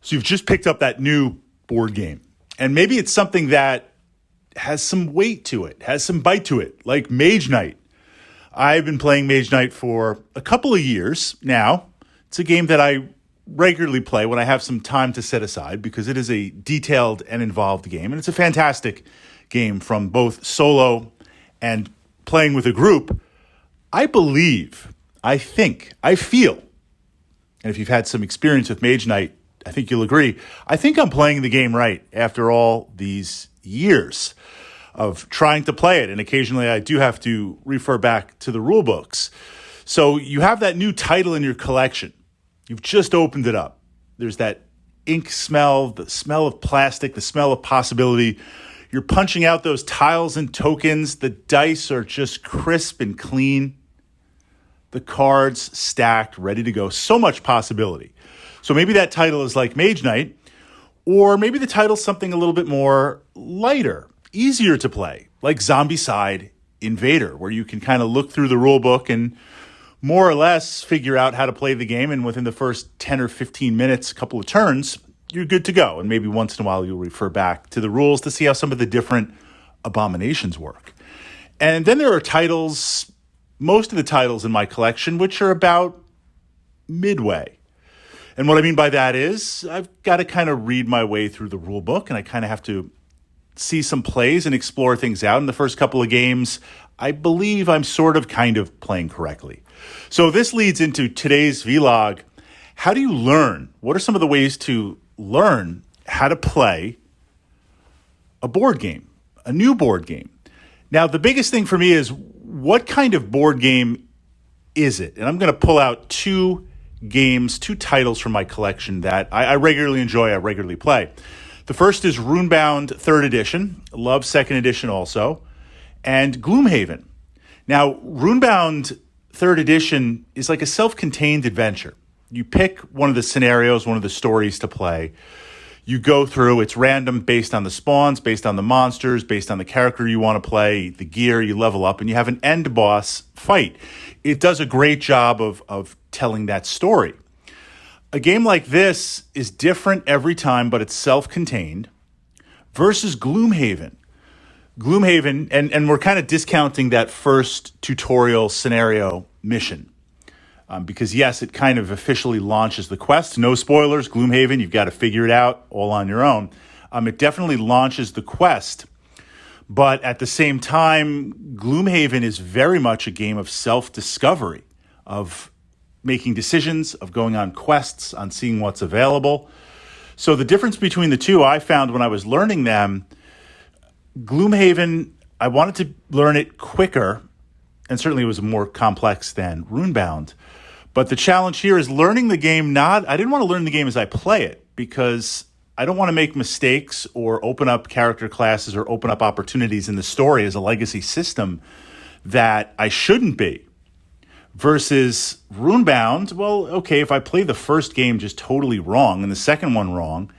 So you've just picked up that new board game, and maybe it's something that has some weight to it, has some bite to it, like Mage Knight. I've been playing Mage Knight for a couple of years now. It's a game that I regularly play when I have some time to set aside because it is a detailed and involved game, and it's a fantastic game from both solo and playing with a group. I believe, I think, I feel, and if you've had some experience with Mage Knight, I think you'll agree, I think I'm playing the game right after all these years of trying to play it. And occasionally I do have to refer back to the rule books. So you have that new title in your collection. You've just opened it up. There's that ink smell, the smell of plastic, the smell of possibility. You're punching out those tiles and tokens. The dice are just crisp and clean. The cards stacked, ready to go. So much possibility. So maybe that title is like Mage Knight, or maybe the title's something a little bit more lighter, easier to play, like Zombicide Invader, where you can kind of look through the rule book and more or less figure out how to play the game. And within the first 10 or 15 minutes, a couple of turns, you're good to go. And maybe once in a while, you'll refer back to the rules to see how some of the different abominations work. And then there are titles, most of the titles in my collection, which are about midway. And what I mean by that is I've got to kind of read my way through the rule book, and I kind of have to see some plays and explore things out. In the first couple of games, I believe I'm sort of kind of playing correctly. So this leads into today's vlog. How do you learn? What are some of the ways to learn how to play a board game, a new board game? Now, the biggest thing for me is what kind of board game is it? And I'm going to pull out two titles from my collection that I regularly enjoy, I regularly play. The first is Runebound 3rd Edition, love 2nd Edition also, and Gloomhaven. Now, Runebound 3rd Edition is like a self-contained adventure. You pick one of the scenarios, one of the stories to play. You go through, it's random based on the spawns, based on the monsters, based on the character you want to play, the gear, you level up, and you have an end boss fight. It does a great job of telling that story. A game like this is different every time, but it's self-contained, versus Gloomhaven. Gloomhaven, and we're kind of discounting that first tutorial scenario mission. Because yes, it kind of officially launches the quest. No spoilers, Gloomhaven, you've got to figure it out all on your own. It definitely launches the quest. But at the same time, Gloomhaven is very much a game of self-discovery, of making decisions, of going on quests, on seeing what's available. So the difference between the two I found when I was learning them, Gloomhaven, I wanted to learn it quicker, and certainly it was more complex than Runebound. But the challenge here is learning the game I didn't want to learn the game as I play it, because I don't want to make mistakes or open up character classes or open up opportunities in the story as a legacy system that I shouldn't be. Versus Runebound, well, okay, if I play the first game just totally wrong and the second one wrong,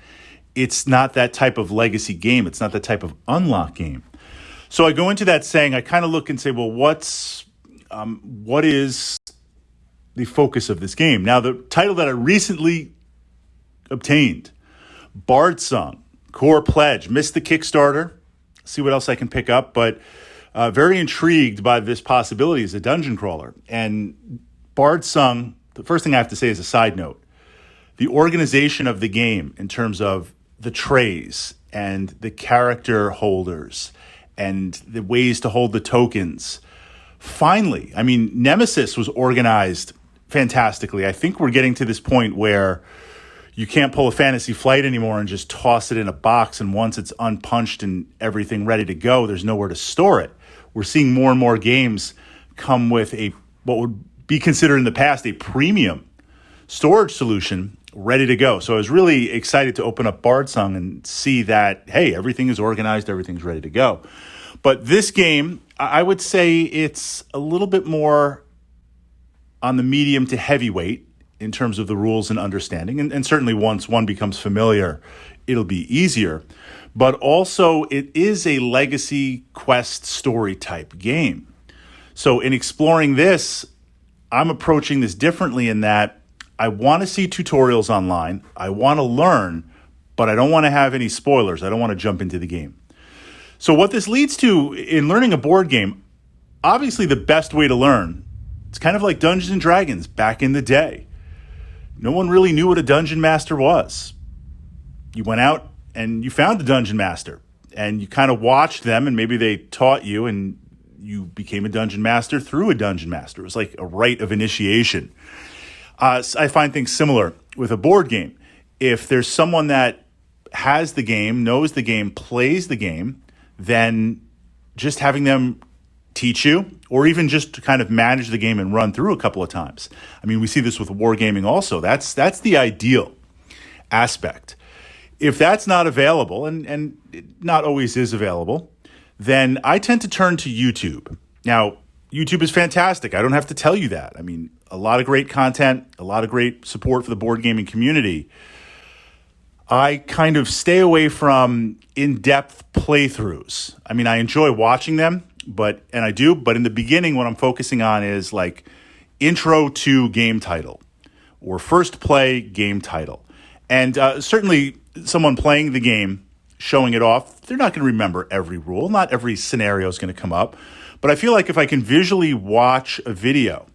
it's not that type of legacy game. It's not that type of unlock game. So I go into that saying, I kind of look and say, well, what is the focus of this game? Now, the title that I recently obtained, Bard Song, Core Pledge, missed the Kickstarter, see what else I can pick up, but very intrigued by this possibility as a dungeon crawler. And Bard Song, the first thing I have to say is a side note, the organization of the game in terms of the trays and the character holders and the ways to hold the tokens. Finally, I mean, Nemesis was organized fantastically. I think we're getting to this point where you can't pull a Fantasy Flight anymore and just toss it in a box, and once it's unpunched and everything ready to go, there's nowhere to store it. We're seeing more and more games come with what would be considered in the past a premium storage solution ready to go. So I was really excited to open up Bard Song and see that, hey, everything is organized, everything's ready to go. But this game, I would say it's a little bit more on the medium to heavyweight in terms of the rules and understanding. And certainly once one becomes familiar, it'll be easier. But also it is a legacy quest story type game. So in exploring this, I'm approaching this differently in that I want to see tutorials online. I want to learn, but I don't want to have any spoilers. I don't want to jump into the game. So what this leads to in learning a board game, obviously the best way to learn, it's kind of like Dungeons and Dragons back in the day. No one really knew what a dungeon master was. You went out and you found a dungeon master and you kind of watched them and maybe they taught you and you became a dungeon master through a dungeon master. It was like a rite of initiation. I find things similar with a board game. If there's someone that has the game, knows the game, plays the game, then just having them teach you or even just to kind of manage the game and run through a couple of times. I mean, we see this with wargaming also. That's the ideal aspect. If that's not available, and it not always is available, then I tend to turn to YouTube. Now, YouTube is fantastic. I don't have to tell you that. I mean, a lot of great content, a lot of great support for the board gaming community. I kind of stay away from in-depth playthroughs. I mean, I enjoy watching them, but in the beginning, what I'm focusing on is like intro to game title or first play game title. And certainly someone playing the game, showing it off, they're not going to remember every rule. Not every scenario is going to come up. But I feel like if I can visually watch a video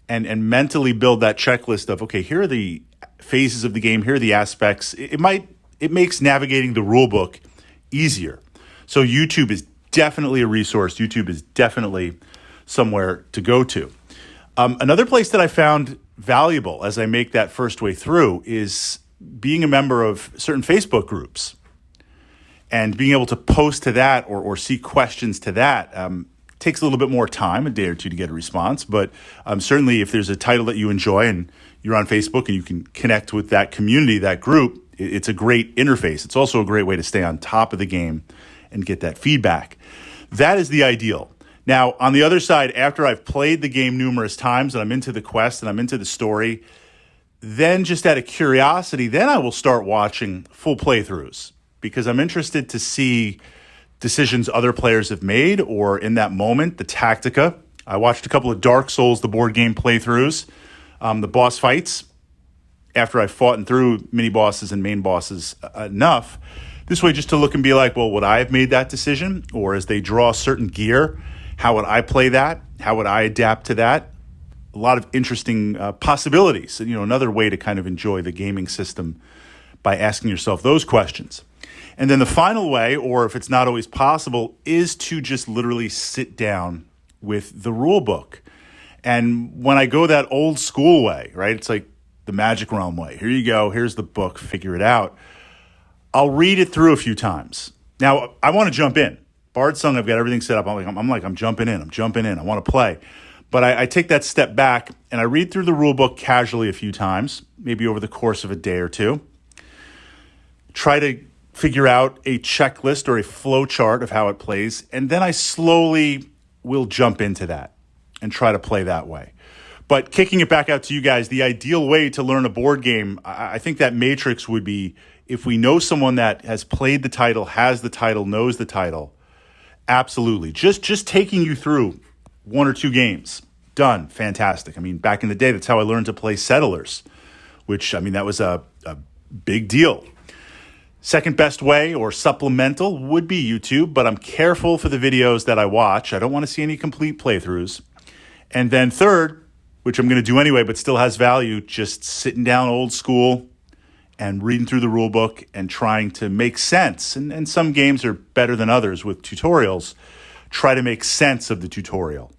and mentally build that checklist of, okay, here are the phases of the game, here are the aspects, it makes navigating the rule book easier. So YouTube is definitely a resource. YouTube is definitely somewhere to go to. Another place that I found valuable as I make that first way through is being a member of certain Facebook groups and being able to post to that or see questions to that. Takes a little bit more time, a day or two to get a response, but certainly if there's a title that you enjoy and you're on Facebook and you can connect with that community, that group, it's a great interface. It's also a great way to stay on top of the game and get that feedback. That is the ideal. Now, on the other side, after I've played the game numerous times and I'm into the quest and I'm into the story, then just out of curiosity, then I will start watching full playthroughs because I'm interested to see decisions other players have made or in that moment, the tactica. I watched a couple of Dark Souls, the board game playthroughs, the boss fights. After I fought and through mini bosses and main bosses enough, this way just to look and be like, well, would I have made that decision? Or as they draw certain gear, how would I play that? How would I adapt to that? A lot of interesting possibilities. Another way to kind of enjoy the gaming system by asking yourself those questions. And then the final way, or if it's not always possible, is to just literally sit down with the rule book. And when I go that old school way, right, it's like the Magic Realm way. Here you go. Here's the book. Figure it out. I'll read it through a few times. Now, I want to jump in. Bard Sung, I've got everything set up. I'm jumping in. I want to play. But I take that step back and I read through the rule book casually a few times, maybe over the course of a day or two. Try to figure out a checklist or a flow chart of how it plays, and then I slowly will jump into that and try to play that way. But kicking it back out to you guys, the ideal way to learn a board game, I think that matrix would be if we know someone that has played the title, has the title, knows the title, absolutely. Just taking you through one or two games, done, fantastic. I mean, back in the day, that's how I learned to play Settlers, which, that was a big deal. Second best way or supplemental would be YouTube, but I'm careful for the videos that I watch. I don't want to see any complete playthroughs. And then third, which I'm going to do anyway, but still has value, just sitting down old school and reading through the rule book and trying to make sense. And some games are better than others with tutorials. Try to make sense of the tutorial.